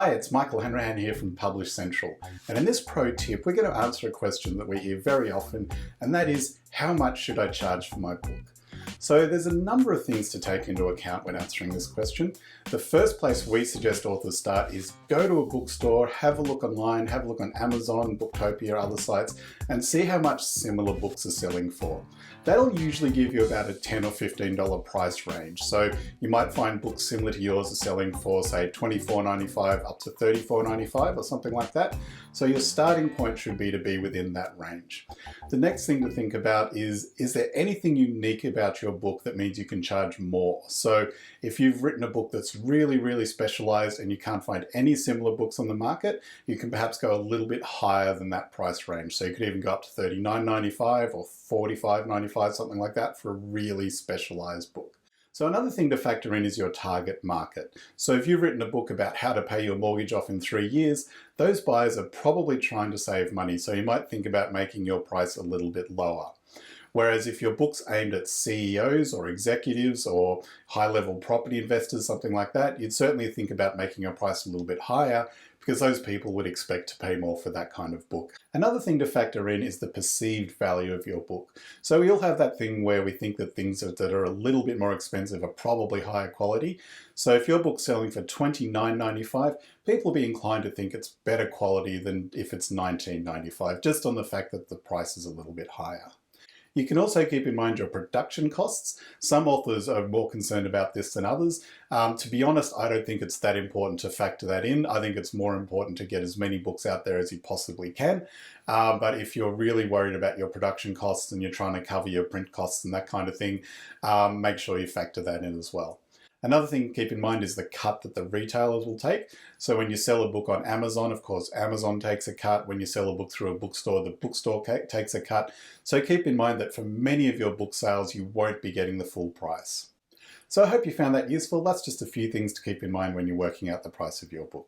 Hi, it's Michael Hanrahan here from Publish Central, and in this pro tip we're going to answer a question that we hear very often, and that is, how much should I charge for my book? So there's a number of things to take into account when answering this question. The first place we suggest authors start is go to a bookstore, have a look online, have a look on Amazon, Booktopia, other sites, and see how much similar books are selling for. That'll usually give you about a $10 or $15 price range. So you might find books similar to yours are selling for, say, $24.95 up to $34.95 or something like that. So your starting point should be to be within that range. The next thing to think about is there anything unique about your book that means you can charge more? So if you've written a book that's really specialized and you can't find any similar books on the market, you can perhaps go a little bit higher than that price range. So you could even go up to $39.95 or $45.95, something like that, for a really specialized book. So another thing to factor in is your target market. So if you've written a book about how to pay your mortgage off in 3 years, those buyers are probably trying to save money. So you might think about making your price a little bit lower. Whereas if your book's aimed at CEOs or executives or high-level property investors, something like that, you'd certainly think about making your price a little bit higher because those people would expect to pay more for that kind of book. Another thing to factor in is the perceived value of your book. So we all have that thing where we think that things that are a little bit more expensive are probably higher quality. So if your book's selling for $29.95, people will be inclined to think it's better quality than if it's $19.95, just on the fact that the price is a little bit higher. You can also keep in mind your production costs. Some authors are more concerned about this than others. To be honest, I don't think it's that important to factor that in. I think it's more important to get as many books out there as you possibly can. But if you're really worried about your production costs and you're trying to cover your print costs and that kind of thing, make sure you factor that in as well. Another thing to keep in mind is the cut that the retailers will take. So when you sell a book on Amazon, of course, Amazon takes a cut. When you sell a book through a bookstore, the bookstore takes a cut. So keep in mind that for many of your book sales, you won't be getting the full price. So I hope you found that useful. That's just a few things to keep in mind when you're working out the price of your book.